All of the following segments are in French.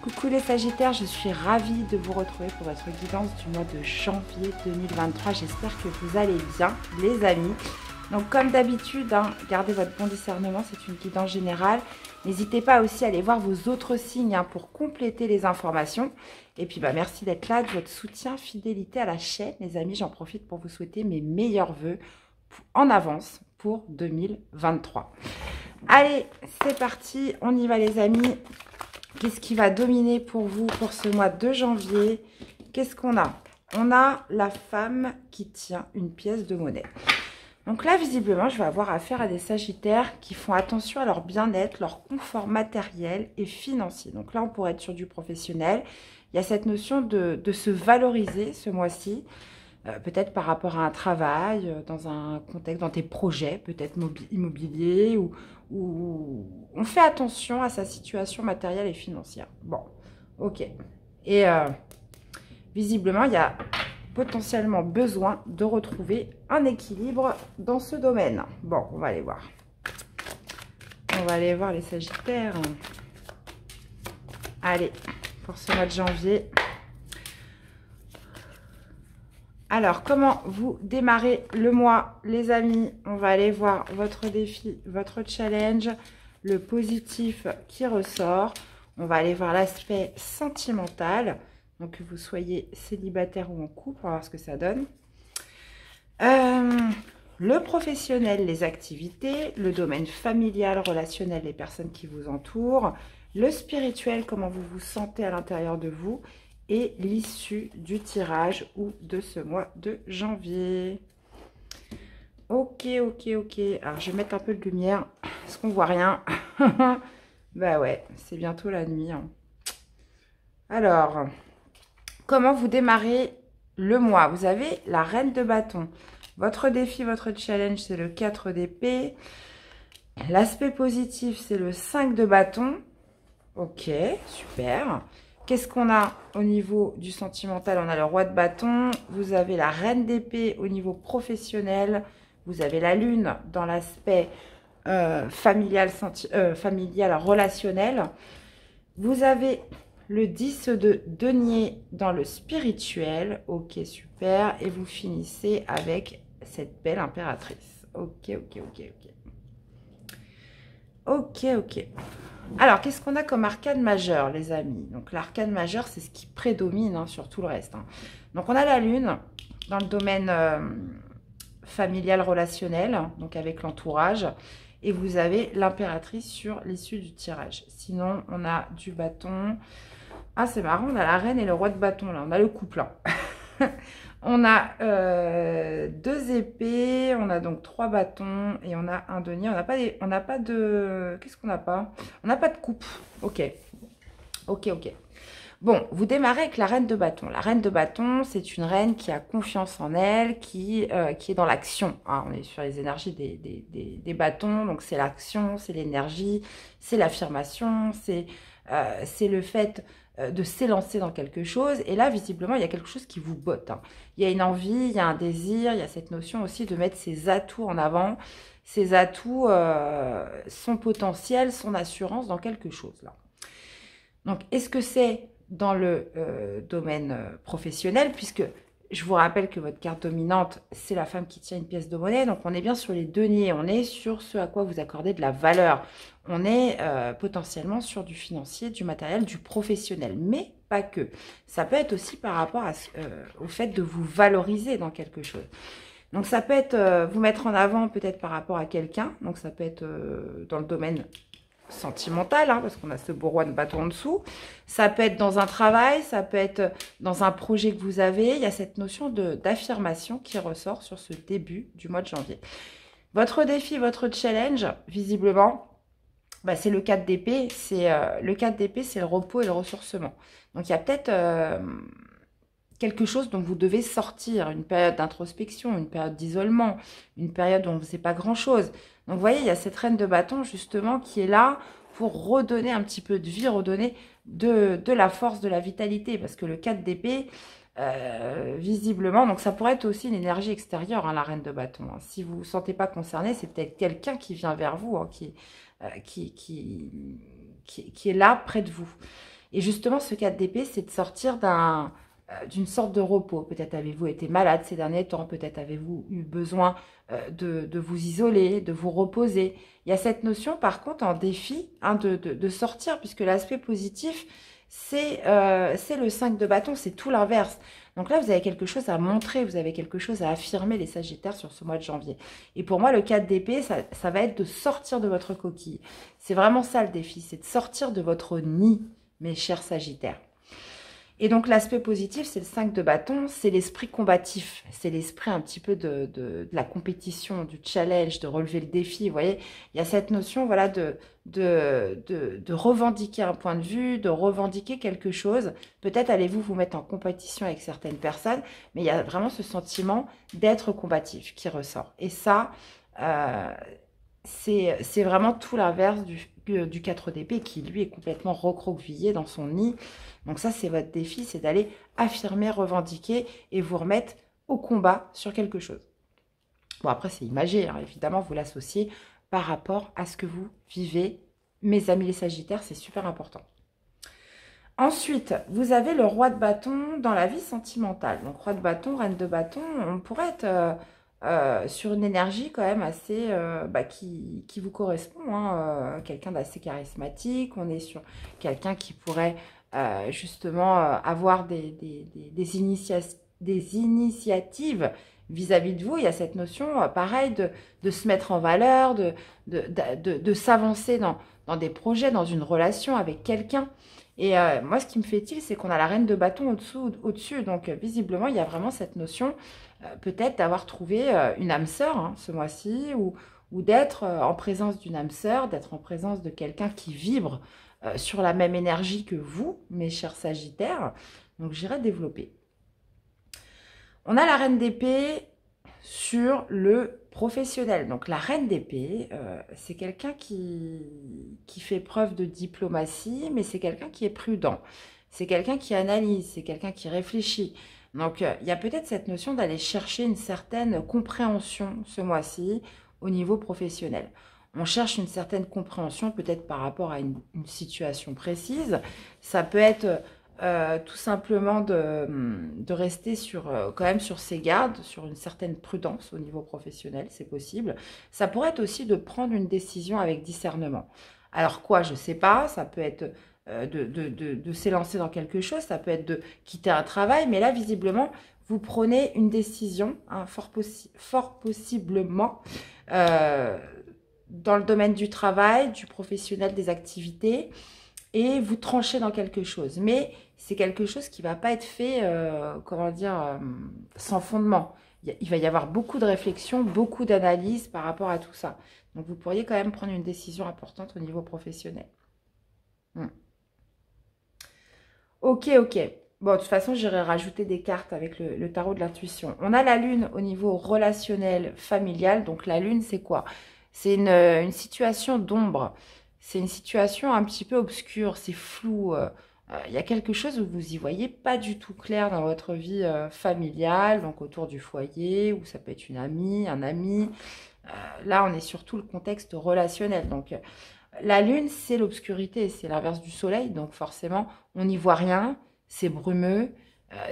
Coucou les Sagittaires, je suis ravie de vous retrouver pour votre guidance du mois de janvier 2023. J'espère que vous allez bien les amis. Donc comme d'habitude, gardez votre bon discernement, c'est une guidance générale. N'hésitez pas aussi à aller voir vos autres signes pour compléter les informations. Et puis merci d'être là, de votre soutien, fidélité à la chaîne. Les amis, j'en profite pour vous souhaiter mes meilleurs vœux en avance pour 2023. Allez, c'est parti, on y va les amis. Qu'est-ce qui va dominer pour vous pour ce mois de janvier? Qu'est-ce qu'on a? On a la femme qui tient une pièce de monnaie. Donc là, visiblement, je vais avoir affaire à des Sagittaires qui font attention à leur bien-être, leur confort matériel et financier. Donc là, on pourrait être sur du professionnel. Il y a cette notion de se valoriser ce mois-ci. Peut-être par rapport à un travail, dans un contexte, dans tes projets, peut-être immobiliers, ou on fait attention à sa situation matérielle et financière. Bon, ok. Et visiblement, il y a potentiellement besoin de retrouver un équilibre dans ce domaine. Bon, on va aller voir. On va aller voir les Sagittaires. Allez, pour ce mois de janvier. Alors, comment vous démarrez le mois, les amis? On va aller voir votre défi, votre challenge, le positif qui ressort. On va aller voir l'aspect sentimental. Donc, que vous soyez célibataire ou en couple, on va voir ce que ça donne. Le professionnel, les activités. Le domaine familial, relationnel, les personnes qui vous entourent. Le spirituel, comment vous vous sentez à l'intérieur de vous. Et l'issue du tirage ou de ce mois de janvier. Ok. Alors, je vais mettre un peu de lumière parce qu'on voit rien. Bah ouais, c'est bientôt la nuit. Alors, comment vous démarrez le mois? Vous avez la reine de bâton. Votre défi, votre challenge, c'est le 4 d'épée. L'aspect positif, c'est le 5 de bâton. Ok, super. Qu'est-ce qu'on a au niveau du sentimental? On a le roi de bâton, vous avez la reine d'épée au niveau professionnel, vous avez la lune dans l'aspect familial, relationnel. Vous avez le 10 de denier dans le spirituel. Ok, super. Et vous finissez avec cette belle impératrice. Ok. Alors, qu'est-ce qu'on a comme arcane majeur, les amis? Donc, l'arcane majeur, c'est ce qui prédomine sur tout le reste. Donc, on a la lune dans le domaine familial relationnel, donc avec l'entourage. Et vous avez l'impératrice sur l'issue du tirage. Sinon, on a du bâton. Ah, c'est marrant, on a la reine et le roi de bâton, là. On a le couple, On a 2 épées, on a donc 3 bâtons et on a un denier. On n'a pas de... Qu'est-ce qu'on n'a pas? On n'a pas de coupe. Ok. Bon, vous démarrez avec la reine de bâton. La reine de bâton, c'est une reine qui a confiance en elle, qui est dans l'action. On est sur les énergies des bâtons, donc c'est l'action, c'est l'énergie, c'est l'affirmation, c'est le fait de s'élancer dans quelque chose. Et là, visiblement, il y a quelque chose qui vous botte. Il y a une envie, il y a un désir, il y a cette notion aussi de mettre ses atouts en avant. Ses atouts, son potentiel, son assurance dans quelque chose, là. Donc, est-ce que c'est dans le domaine professionnel, puisque je vous rappelle que votre carte dominante, c'est la femme qui tient une pièce de monnaie. Donc, on est bien sur les deniers. On est sur ce à quoi vous accordez de la valeur. On est potentiellement sur du financier, du matériel, du professionnel. Mais pas que. Ça peut être aussi par rapport au fait de vous valoriser dans quelque chose. Donc, ça peut être vous mettre en avant peut-être par rapport à quelqu'un. Donc, ça peut être dans le domaine sentimental, parce qu'on a ce beau roi de bâton en dessous. Ça peut être dans un travail, ça peut être dans un projet que vous avez. Il y a cette notion d'affirmation qui ressort sur ce début du mois de janvier. Votre défi, votre challenge, visiblement, c'est le 4 d'épée. Le 4 d'épée, c'est le repos et le ressourcement. Donc, il y a peut-être quelque chose dont vous devez sortir, une période d'introspection, une période d'isolement, une période où on ne faisait pas grand-chose. Donc, vous voyez, il y a cette reine de bâton, justement, qui est là pour redonner un petit peu de vie, redonner de la force, de la vitalité. Parce que le 4 d'épée, visiblement, donc ça pourrait être aussi une énergie extérieure, la reine de bâton. Si vous ne vous sentez pas concerné, c'est peut-être quelqu'un qui vient vers vous, qui est là près de vous. Et justement, ce 4 d'épée, c'est de sortir d'une sorte de repos. Peut-être avez-vous été malade ces derniers temps, peut-être avez-vous eu besoin de vous isoler, de vous reposer. Il y a cette notion, par contre, en défi, hein, de sortir, puisque l'aspect positif, c'est le 5 de bâton, c'est tout l'inverse. Donc là, vous avez quelque chose à montrer, vous avez quelque chose à affirmer, les Sagittaires, sur ce mois de janvier. Et pour moi, le 4 d'épée, ça va être de sortir de votre coquille. C'est vraiment ça le défi, c'est de sortir de votre nid, mes chers Sagittaires. Et donc, l'aspect positif, c'est le 5 de bâton, c'est l'esprit combatif. C'est l'esprit un petit peu de la compétition, du challenge, de relever le défi. Vous voyez, il y a cette notion, voilà, de revendiquer un point de vue, de revendiquer quelque chose. Peut-être allez-vous vous mettre en compétition avec certaines personnes, mais il y a vraiment ce sentiment d'être combatif qui ressort. Et ça, c'est vraiment tout l'inverse du 4 d'épée qui, lui, est complètement recroquevillé dans son nid. Donc ça, c'est votre défi, c'est d'aller affirmer, revendiquer et vous remettre au combat sur quelque chose. Bon, après, c'est imagé, hein, évidemment, vous l'associez par rapport à ce que vous vivez. Mes amis les Sagittaires, c'est super important. Ensuite, vous avez le roi de bâton dans la vie sentimentale. Donc, roi de bâton, reine de bâton, on pourrait être sur une énergie quand même assez qui vous correspond. Hein, quelqu'un d'assez charismatique. On est sur quelqu'un qui pourrait justement avoir des initiatives vis-à-vis de vous. Il y a cette notion, pareil, de se mettre en valeur, de s'avancer dans des projets, dans une relation avec quelqu'un. Et moi, ce qui me fait tilt, c'est qu'on a la reine de bâton au-dessus. Donc, visiblement, il y a vraiment cette notion, peut-être, d'avoir trouvé une âme sœur hein, ce mois-ci, ou d'être en présence d'une âme sœur, d'être en présence de quelqu'un qui vibre sur la même énergie que vous, mes chers Sagittaires. Donc, j'irai développer. On a la reine d'épée sur le professionnel. Donc, la reine d'épée, c'est quelqu'un qui fait preuve de diplomatie, mais c'est quelqu'un qui est prudent. C'est quelqu'un qui analyse, c'est quelqu'un qui réfléchit. Donc, il y a peut-être cette notion d'aller chercher une certaine compréhension ce mois-ci au niveau professionnel. On cherche une certaine compréhension peut-être par rapport à une situation précise. Ça peut être tout simplement de rester quand même sur ses gardes, sur une certaine prudence au niveau professionnel, c'est possible. Ça pourrait être aussi de prendre une décision avec discernement. Alors quoi, je ne sais pas, ça peut être de s'élancer dans quelque chose, ça peut être de quitter un travail, mais là, visiblement, vous prenez une décision, hein, fort possiblement, dans le domaine du travail, du professionnel, des activités, et vous tranchez dans quelque chose. Mais c'est quelque chose qui ne va pas être fait, comment dire, sans fondement. Il va y avoir beaucoup de réflexion, beaucoup d'analyse par rapport à tout ça. Donc, vous pourriez quand même prendre une décision importante au niveau professionnel. Ok. Bon, de toute façon, j'irai rajouter des cartes avec le tarot de l'intuition. On a la lune au niveau relationnel, familial. Donc, la lune, c'est quoi? C'est une situation d'ombre. C'est une situation un petit peu obscure. C'est flou. Il y a quelque chose où vous n'y voyez pas du tout clair dans votre vie familiale, donc autour du foyer, ou ça peut être une amie, un ami. Là, on est surtout le contexte relationnel. Donc, la lune, c'est l'obscurité, c'est l'inverse du soleil. Donc, forcément, on n'y voit rien. C'est brumeux,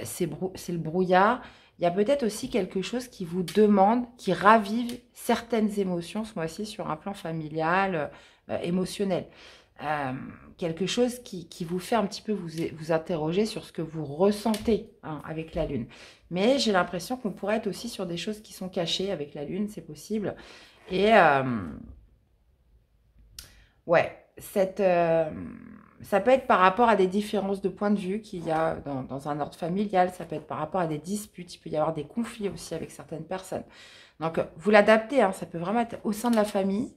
c'est le brouillard. Il y a peut-être aussi quelque chose qui vous demande, qui ravive certaines émotions ce mois-ci sur un plan familial, émotionnel. Quelque chose qui vous fait un petit peu vous interroger sur ce que vous ressentez hein, avec la lune. Mais j'ai l'impression qu'on pourrait être aussi sur des choses qui sont cachées avec la lune, c'est possible. Et ouais, ça peut être par rapport à des différences de point de vue qu'il y a dans un ordre familial, ça peut être par rapport à des disputes, il peut y avoir des conflits aussi avec certaines personnes. Donc, vous l'adaptez, hein, ça peut vraiment être au sein de la famille,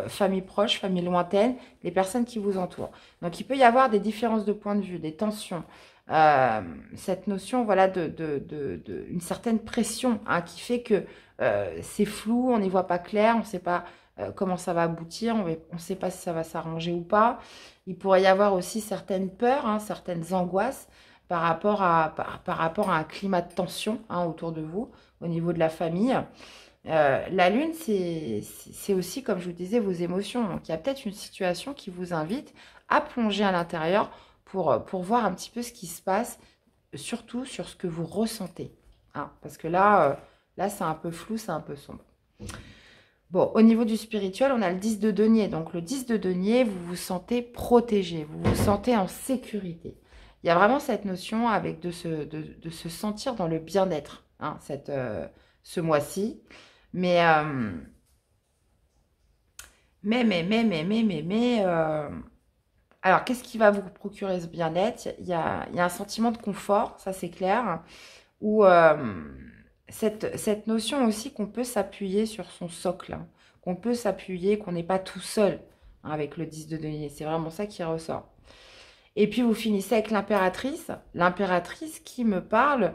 famille proche, famille lointaine, les personnes qui vous entourent. Donc, il peut y avoir des différences de point de vue, des tensions, cette notion voilà, une certaine pression hein, qui fait que c'est flou, on n'y voit pas clair, on ne sait pas comment ça va aboutir, on ne sait pas si ça va s'arranger ou pas. Il pourrait y avoir aussi certaines peurs, hein, certaines angoisses par rapport à un climat de tension hein, autour de vous, au niveau de la famille. La lune, c'est aussi, comme je vous disais, vos émotions. Donc, il y a peut-être une situation qui vous invite à plonger à l'intérieur pour voir un petit peu ce qui se passe, surtout sur ce que vous ressentez. Hein, parce que là, là c'est un peu flou, c'est un peu sombre. Bon, au niveau du spirituel, on a le 10 de denier. Donc, le 10 de denier, vous vous sentez protégé, vous vous sentez en sécurité. Il y a vraiment cette notion avec de se sentir dans le bien-être, hein, ce mois-ci. Mais, alors, qu'est-ce qui va vous procurer ce bien-être? Il y a un sentiment de confort, ça c'est clair, ou cette notion aussi qu'on peut s'appuyer sur son socle, hein, qu'on peut s'appuyer, qu'on n'est pas tout seul, hein, avec le 10 de denier. C'est vraiment ça qui ressort. Et puis, vous finissez avec l'impératrice. L'impératrice qui me parle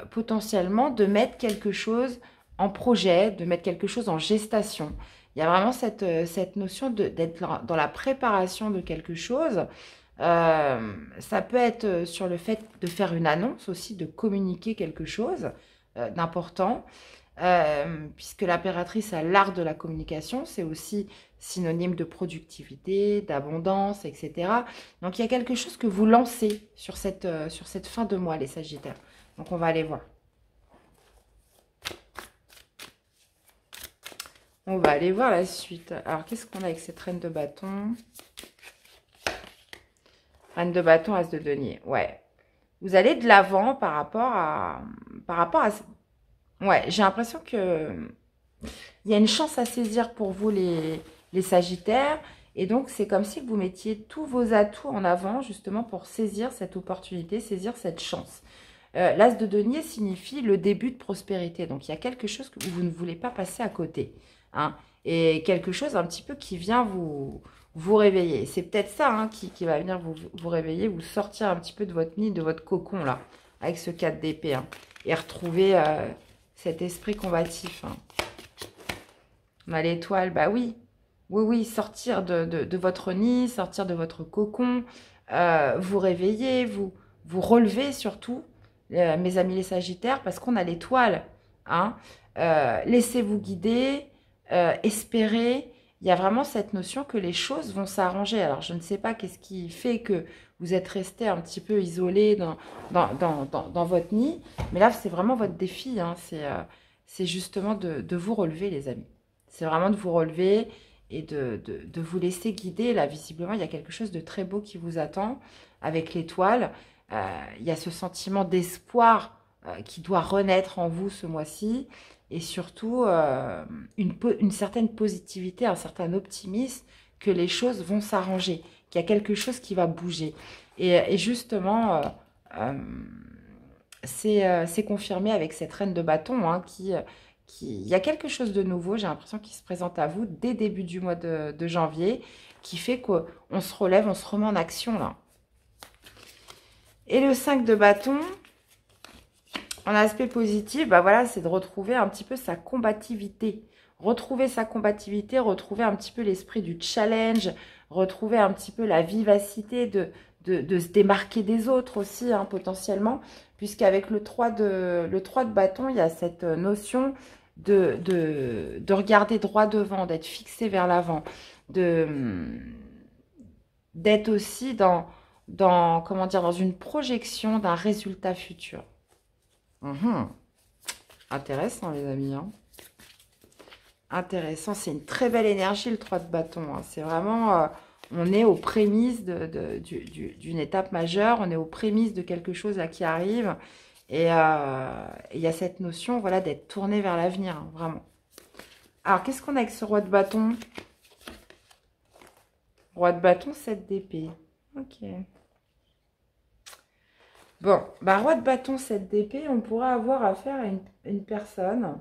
potentiellement de mettre quelque chose en projet, de mettre quelque chose en gestation. Il y a vraiment cette notion d'être dans la préparation de quelque chose. Ça peut être sur le fait de faire une annonce aussi, de communiquer quelque chose d'important, puisque l'impératrice a l'art de la communication, c'est aussi synonyme de productivité, d'abondance, etc. Donc, il y a quelque chose que vous lancez sur cette fin de mois, les Sagittaires. Donc, on va aller voir. On va aller voir la suite. Alors, qu'est-ce qu'on a avec cette reine de bâton? Reine de bâton, as de denier. Ouais. Vous allez de l'avant par rapport à... Ouais, j'ai l'impression que il y a une chance à saisir pour vous, les Sagittaires. Et donc, c'est comme si vous mettiez tous vos atouts en avant, justement, pour saisir cette opportunité, saisir cette chance. L'as de denier signifie le début de prospérité. Donc, il y a quelque chose que vous ne voulez pas passer à côté. Hein, et quelque chose un petit peu qui vient vous réveiller. C'est peut-être ça, hein, qui va venir vous réveiller, vous sortir un petit peu de votre nid, de votre cocon, là, avec ce 4 d'épée. Hein, et retrouver cet esprit combatif. Hein. On a l'étoile, bah oui. Oui, oui, sortir de votre nid, sortir de votre cocon, vous réveiller, vous relever surtout, mes amis les Sagittaires, parce qu'on a l'étoile. Hein. Laissez-vous guider, espérez. Il y a vraiment cette notion que les choses vont s'arranger. Alors, je ne sais pas qu'est-ce qui fait que vous êtes resté un petit peu isolé dans votre nid, mais là, c'est vraiment votre défi. Hein. C'est justement de vous relever, les amis. C'est vraiment de vous relever et de vous laisser guider. Là, visiblement, il y a quelque chose de très beau qui vous attend avec l'étoile. Il y a ce sentiment d'espoir qui doit renaître en vous ce mois-ci. Et surtout, une certaine positivité, un certain optimisme que les choses vont s'arranger, qu'il y a quelque chose qui va bouger. Et justement, c'est confirmé avec cette reine de bâton, hein, il y a quelque chose de nouveau, j'ai l'impression, qui se présente à vous dès début du mois de janvier, qui fait qu'on se relève, on se remet en action là. Et le 5 de bâton, en aspect positif, bah voilà, c'est de retrouver un petit peu sa combativité. Retrouver sa combativité, retrouver un petit peu l'esprit du challenge, retrouver un petit peu la vivacité de se démarquer des autres aussi, hein, potentiellement, puisqu'avec le 3 de bâton, il y a cette notion de regarder droit devant, d'être fixé vers l'avant, d'être aussi comment dire, dans une projection d'un résultat futur. Intéressant, les amis. Hein. Intéressant. C'est une très belle énergie, le 3 de bâton. Hein. C'est vraiment... on est aux prémices d'une étape majeure. On est aux prémices de quelque chose là, qui arrive. Et il y a cette notion, voilà, d'être tourné vers l'avenir. Hein, vraiment. Alors, qu'est-ce qu'on a avec ce roi de bâton? Roi de bâton, 7 d'épée. Ok. Bon, bah, roi de bâton, 7 d'épée, on pourrait avoir affaire à une personne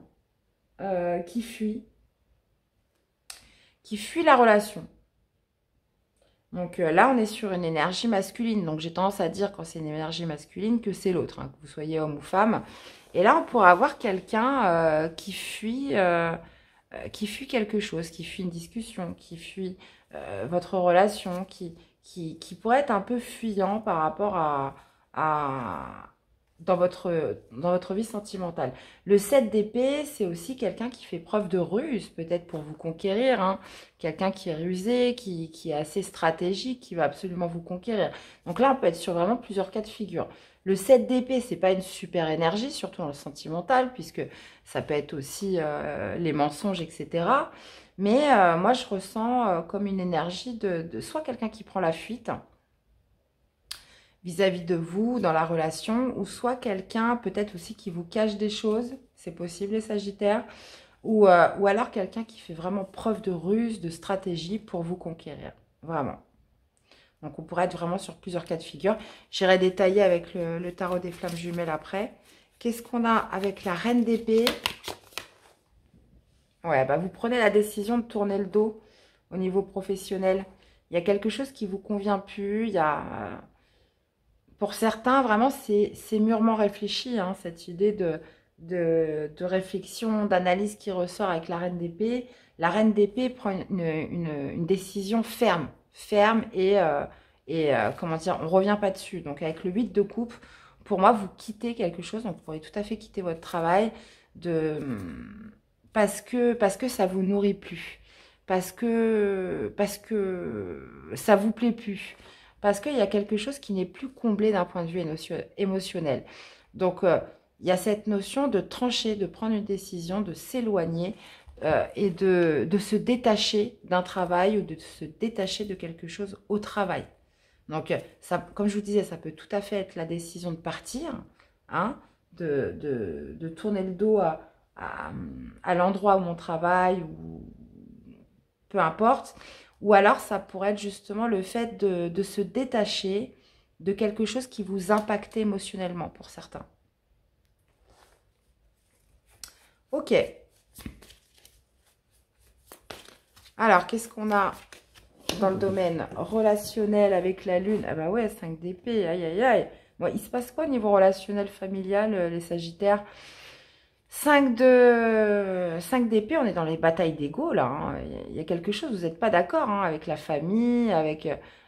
qui fuit la relation. Donc là, on est sur une énergie masculine. Donc j'ai tendance à dire, quand c'est une énergie masculine, que c'est l'autre, hein, que vous soyez homme ou femme. Et là, on pourrait avoir quelqu'un qui fuit quelque chose, qui fuit une discussion, qui fuit votre relation, qui pourrait être un peu fuyant par rapport à dans votre vie sentimentale. Le 7 d'épée, c'est aussi quelqu'un qui fait preuve de ruse, peut-être pour vous conquérir, hein. Quelqu'un qui est rusé, qui est assez stratégique, qui va absolument vous conquérir. Donc là, on peut être sur vraiment plusieurs cas de figure. Le 7 d'épée, c'est pas une super énergie, surtout dans le sentimental, puisque ça peut être aussi les mensonges, etc. Mais moi, je ressens comme une énergie de soit quelqu'un qui prend la fuite, vis-à-vis de vous, dans la relation, ou soit quelqu'un peut-être aussi qui vous cache des choses, c'est possible les Sagittaires, ou alors quelqu'un qui fait vraiment preuve de ruse, de stratégie pour vous conquérir, vraiment. Donc on pourrait être vraiment sur plusieurs cas de figure. J'irai détailler avec le tarot des flammes jumelles après. Qu'est-ce qu'on a avec la reine d'épée? Ouais, bah vous prenez la décision de tourner le dos au niveau professionnel. Il y a quelque chose qui vous convient plus, il y a... Pour certains, vraiment, c'est mûrement réfléchi, hein, cette idée de réflexion, d'analyse qui ressort avec la reine d'épée. La reine d'épée prend une décision ferme, ferme comment dire, on ne revient pas dessus. Donc, avec le 8 de coupe, pour moi, vous quittez quelque chose, donc vous pourrez tout à fait quitter votre travail parce que ça ne vous nourrit plus, parce que ça ne vous plaît plus. Parce qu'il y a quelque chose qui n'est plus comblé d'un point de vue émotionnel. Donc, il y a cette notion de trancher, de prendre une décision, de s'éloigner et de se détacher d'un travail ou de se détacher de quelque chose au travail. Donc, ça, comme je vous disais, ça peut tout à fait être la décision de partir, hein, de tourner le dos à l'endroit où on travaille, ou peu importe. Ou alors, ça pourrait être justement le fait de se détacher de quelque chose qui vous impacte émotionnellement pour certains. Ok. Alors, qu'est-ce qu'on a dans le domaine relationnel avec la Lune? Ah bah ouais, 5 d'épée, aïe aïe aïe. Bon, il se passe quoi au niveau relationnel familial, les Sagittaires? 5 d'épée, on est dans les batailles d'ego, là, hein. Il y a quelque chose, vous n'êtes pas d'accord, hein, avec la famille,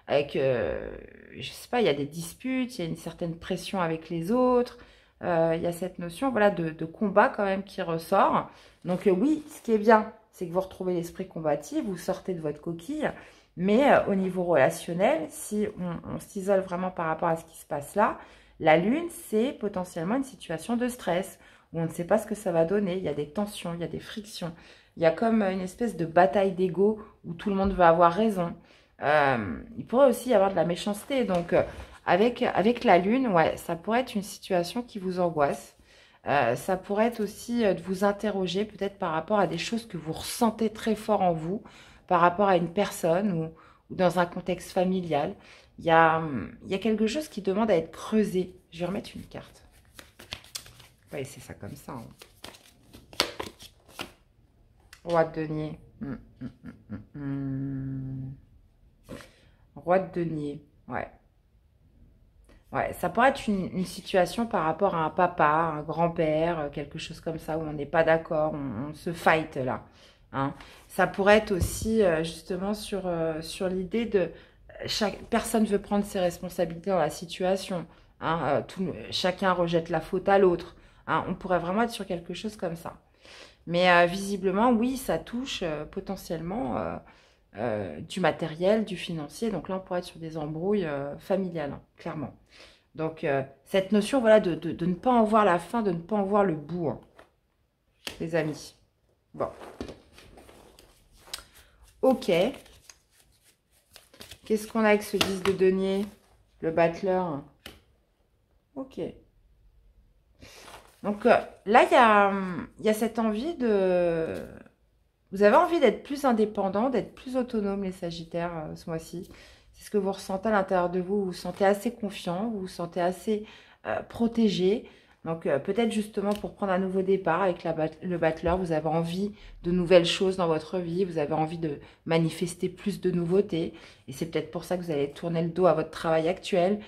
je sais pas, il y a des disputes, il y a une certaine pression avec les autres. Il y a cette notion, voilà, de combat quand même qui ressort. Donc oui, ce qui est bien, c'est que vous retrouvez l'esprit combatif, vous sortez de votre coquille. Mais au niveau relationnel, si on s'isole vraiment par rapport à ce qui se passe là, la Lune, c'est potentiellement une situation de stress, où on ne sait pas ce que ça va donner. Il y a des tensions, il y a des frictions. Il y a comme une espèce de bataille d'ego où tout le monde veut avoir raison. Il pourrait aussi y avoir de la méchanceté. Donc, avec la Lune, ouais, ça pourrait être une situation qui vous angoisse. Ça pourrait être aussi de vous interroger peut-être par rapport à des choses que vous ressentez très fort en vous, par rapport à une personne ou dans un contexte familial. Il y a quelque chose qui demande à être creusé. Je vais remettre une carte. Oui, c'est ça comme ça, hein. Roi de denier. Roi de denier. Ouais. Ouais, ça pourrait être une situation par rapport à un papa, un grand-père, quelque chose comme ça, où on n'est pas d'accord, on se fight là, hein. Ça pourrait être aussi justement sur l'idée de chaque personne veut prendre ses responsabilités dans la situation, hein, chacun rejette la faute à l'autre, hein. On pourrait vraiment être sur quelque chose comme ça. Mais visiblement, oui, ça touche potentiellement du matériel, du financier. Donc là, on pourrait être sur des embrouilles familiales, hein, clairement. Donc, cette notion, voilà, de ne pas en voir la fin, de ne pas en voir le bout, hein, les amis. Bon. Ok. Qu'est-ce qu'on a avec ce 10 de denier? Le battleur. Ok. Donc, là, il y a cette envie de... Vous avez envie d'être plus indépendant, d'être plus autonome, les Sagittaires, ce mois-ci. C'est ce que vous ressentez à l'intérieur de vous. Vous vous sentez assez confiant, vous vous sentez assez protégé. Donc, peut-être justement pour prendre un nouveau départ avec le battleur, vous avez envie de nouvelles choses dans votre vie. Vous avez envie de manifester plus de nouveautés. Et c'est peut-être pour ça que vous allez tourner le dos à votre travail actuel.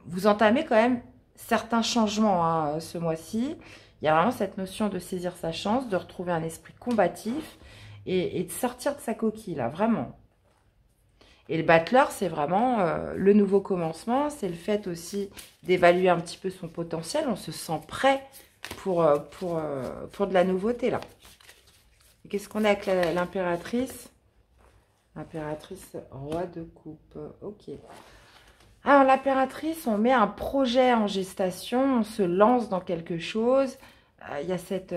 Vous entamez quand même certains changements, hein, ce mois-ci. Il y a vraiment cette notion de saisir sa chance, de retrouver un esprit combatif et de sortir de sa coquille, là, vraiment. Et le battleur, c'est vraiment le nouveau commencement. C'est le fait aussi d'évaluer un petit peu son potentiel. On se sent prêt pour de la nouveauté, là. Qu'est-ce qu'on a avec l'impératrice? L'impératrice, roi de coupe. Ok. Alors, l'impératrice, on met un projet en gestation. On se lance dans quelque chose. Il y a cette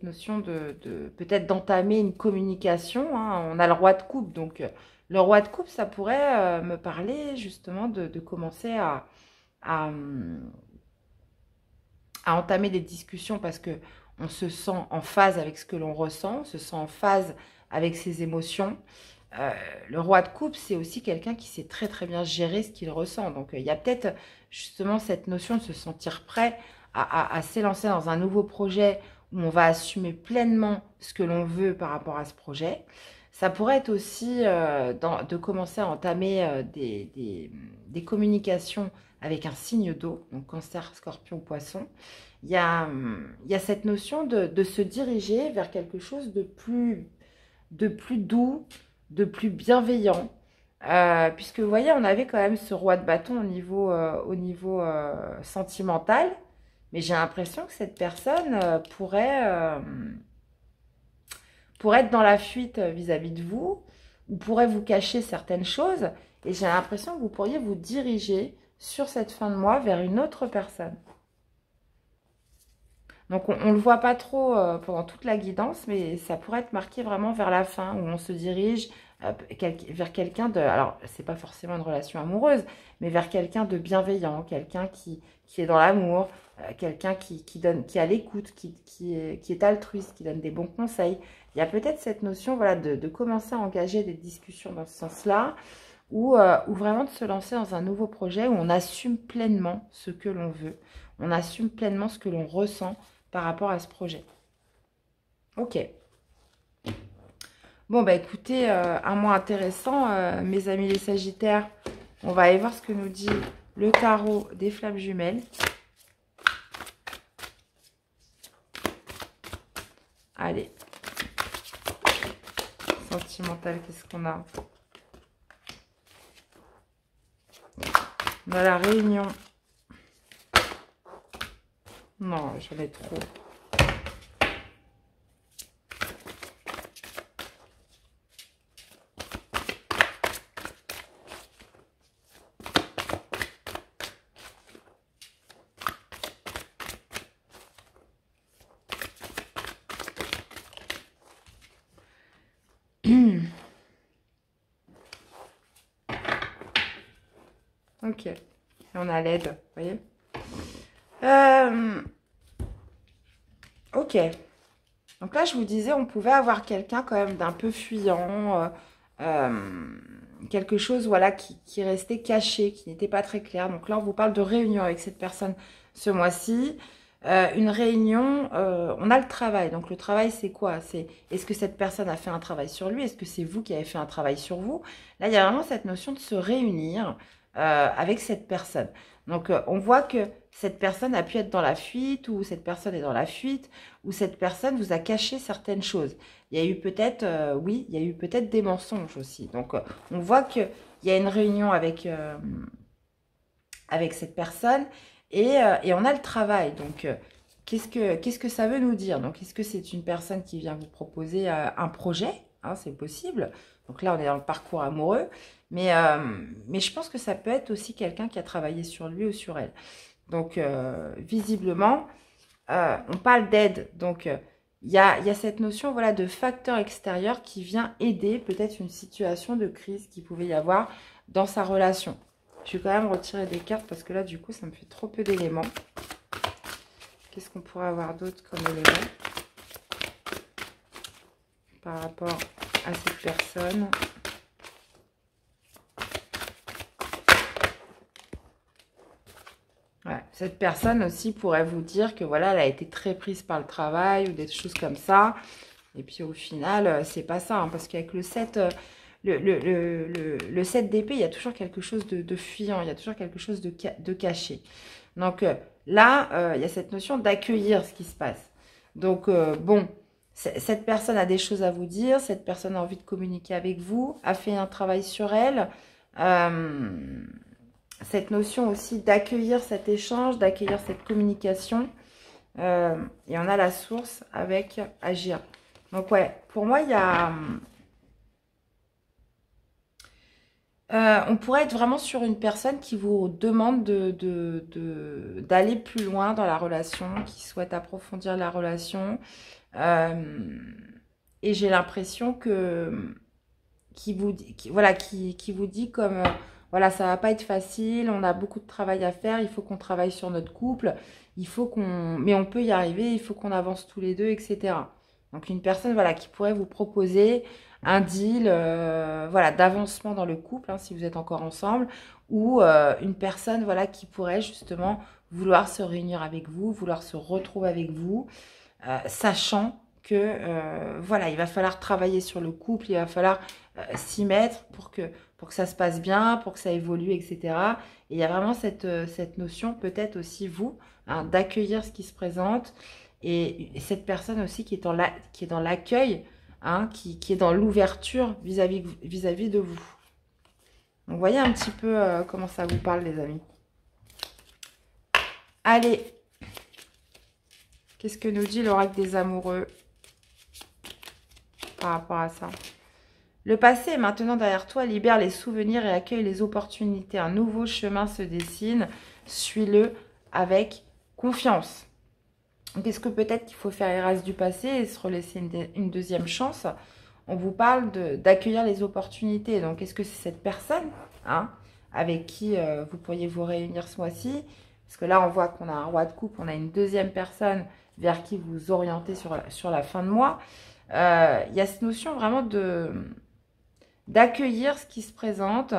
notion de peut-être d'entamer une communication. Hein. On a le roi de coupe, donc le roi de coupe, ça pourrait me parler justement de commencer à, à entamer des discussions parce que on se sent en phase avec ce que l'on ressent, on se sent en phase avec ses émotions. Le roi de coupe, c'est aussi quelqu'un qui sait très très bien gérer ce qu'il ressent. Donc il y a peut-être justement cette notion de se sentir prêt à s'élancer dans un nouveau projet où on va assumer pleinement ce que l'on veut par rapport à ce projet. Ça pourrait être aussi de commencer à entamer des communications avec un signe d'eau, donc cancer, scorpion, poisson. Il y a cette notion de se diriger vers quelque chose de plus doux, de plus bienveillant. Puisque vous voyez, on avait quand même ce roi de bâton au niveau sentimental. Mais j'ai l'impression que cette personne pourrait être dans la fuite vis-à-vis de vous, ou pourrait vous cacher certaines choses. Et j'ai l'impression que vous pourriez vous diriger sur cette fin de mois vers une autre personne. Donc, on ne le voit pas trop pendant toute la guidance, mais ça pourrait être marqué vraiment vers la fin, où on se dirige vers quelqu'un de... Alors, c'est pas forcément une relation amoureuse, mais vers quelqu'un de bienveillant, quelqu'un qui est dans l'amour, quelqu'un qui a l'écoute, qui est altruiste, qui donne des bons conseils. Il y a peut-être cette notion, voilà, de commencer à engager des discussions dans ce sens-là, ou vraiment de se lancer dans un nouveau projet où on assume pleinement ce que l'on veut, on assume pleinement ce que l'on ressent par rapport à ce projet. Ok. Bon, bah écoutez, un mois intéressant, mes amis les Sagittaires. On va aller voir ce que nous dit le tarot des flammes jumelles. Allez. Sentimental, qu'est-ce qu'on a? On a la réunion. Non, j'en ai trop. Ok. Et on a l'aide, vous voyez. Ok. Donc là, je vous disais, on pouvait avoir quelqu'un quand même d'un peu fuyant, quelque chose voilà, qui restait caché, qui n'était pas très clair. Donc là, on vous parle de réunion avec cette personne ce mois-ci. Une réunion, on a le travail. Donc le travail, c'est quoi? C'est est-ce que cette personne a fait un travail sur lui? Est-ce que c'est vous qui avez fait un travail sur vous? Là, il y a vraiment cette notion de se réunir avec cette personne. Donc on voit que cette personne a pu être dans la fuite, ou cette personne est dans la fuite, ou cette personne vous a caché certaines choses. Il y a eu peut-être, oui, il y a eu peut-être des mensonges aussi. Donc on voit qu'il y a une réunion avec cette personne. Et on a le travail. Donc, qu'est-ce que ça veut nous dire? Donc, est-ce que c'est une personne qui vient vous proposer un projet? Hein, c'est possible. Donc là, on est dans le parcours amoureux. Mais je pense que ça peut être aussi quelqu'un qui a travaillé sur lui ou sur elle. Donc, visiblement, on parle d'aide. Donc, il y a cette notion voilà, de facteur extérieur qui vient aider peut-être une situation de crise qu'il pouvait y avoir dans sa relation. Je vais quand même retirer des cartes parce que là, du coup, ça me fait trop peu d'éléments. Qu'est-ce qu'on pourrait avoir d'autre comme éléments par rapport à cette personne? Ouais, cette personne aussi pourrait vous dire que voilà, elle a été très prise par le travail ou des choses comme ça. Et puis au final, c'est pas ça. Hein, parce qu'avec le 7... Le 7 d'épée, il y a toujours quelque chose de fuyant, il y a toujours quelque chose de caché. Donc là, il y a cette notion d'accueillir ce qui se passe. Donc bon, cette personne a des choses à vous dire, cette personne a envie de communiquer avec vous, a fait un travail sur elle, Cette notion aussi d'accueillir cet échange, d'accueillir cette communication. Et on a la source avec agir. Donc ouais, pour moi, il y a... on pourrait être vraiment sur une personne qui vous demande d'aller plus loin dans la relation, qui souhaite approfondir la relation. Et j'ai l'impression que qui vous dit comme voilà, ça va pas être facile, on a beaucoup de travail à faire, il faut qu'on travaille sur notre couple, mais on peut y arriver, il faut qu'on avance tous les deux, etc. Donc une personne voilà qui pourrait vous proposer un deal voilà d'avancement dans le couple hein, si vous êtes encore ensemble, ou une personne voilà qui pourrait justement vouloir se réunir avec vous, vouloir se retrouver avec vous, sachant que voilà, il va falloir travailler sur le couple, il va falloir s'y mettre pour que ça se passe bien, pour que ça évolue, etc. Et il y a vraiment cette notion, peut-être aussi vous, hein, d'accueillir ce qui se présente, et cette personne aussi qui est dans l'accueil, hein, qui est dans l'ouverture vis-à-vis de vous. Donc, voyez un petit peu comment ça vous parle, les amis. Allez, qu'est-ce que nous dit l'oracle des amoureux par rapport à ça? Le passé est maintenant derrière toi, libère les souvenirs et accueille les opportunités. Un nouveau chemin se dessine, suis-le avec confiance. Donc, est-ce que peut-être qu'il faut faire erase du passé et se relaisser une deuxième chance? On vous parle d'accueillir les opportunités. Donc, est-ce que c'est cette personne hein, avec qui vous pourriez vous réunir ce mois-ci? Parce que là, on voit qu'on a un roi de coupe, on a une deuxième personne vers qui vous orientez sur la fin de mois. Il y a cette notion vraiment d'accueillir ce qui se présente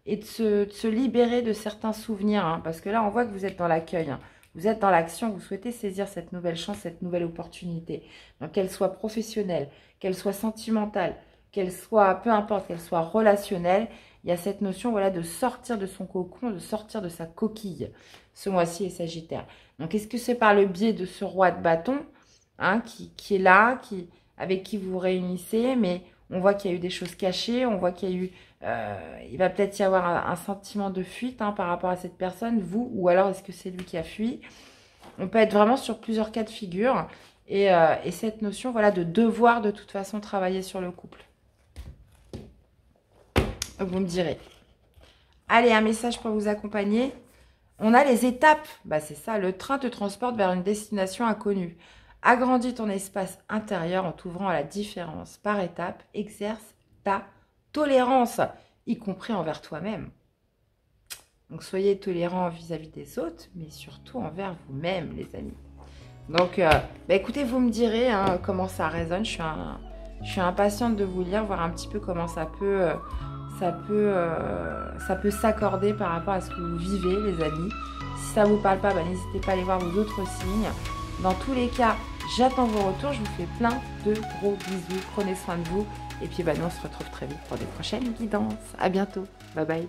et de se libérer de certains souvenirs. Hein, parce que là, on voit que vous êtes dans l'accueil. Hein, vous êtes dans l'action, vous souhaitez saisir cette nouvelle chance, cette nouvelle opportunité. Donc, qu'elle soit professionnelle, qu'elle soit sentimentale, qu'elle soit, peu importe, qu'elle soit relationnelle, il y a cette notion voilà, de sortir de son cocon, de sortir de sa coquille. Ce mois-ci est Sagittaire. Donc, est-ce que c'est par le biais de ce roi de bâton hein, qui est là, avec qui vous vous réunissez, mais on voit qu'il y a eu des choses cachées, on voit qu'il y a eu... il va peut-être y avoir un sentiment de fuite hein, par rapport à cette personne, vous, ou alors est-ce que c'est lui qui a fui? On peut être vraiment sur plusieurs cas de figure, et cette notion voilà, de devoir de toute façon travailler sur le couple. Vous me direz. Allez, un message pour vous accompagner. On a les étapes. Bah, c'est ça, le train te transporte vers une destination inconnue. Agrandis ton espace intérieur en t'ouvrant à la différence. Par étapes, exerce ta tolérance, y compris envers toi-même. Donc, soyez tolérants vis-à-vis des autres, mais surtout envers vous-même, les amis. Donc, bah, écoutez, vous me direz hein, comment ça résonne. Je suis impatiente de vous lire, voir un petit peu comment ça peut s'accorder par rapport à ce que vous vivez, les amis. Si ça ne vous parle pas, bah, n'hésitez pas à aller voir vos autres signes. Dans tous les cas, j'attends vos retours. Je vous fais plein de gros bisous. Prenez soin de vous. Et puis, bah, nous, on se retrouve très vite pour des prochaines guidances. À bientôt. Bye bye.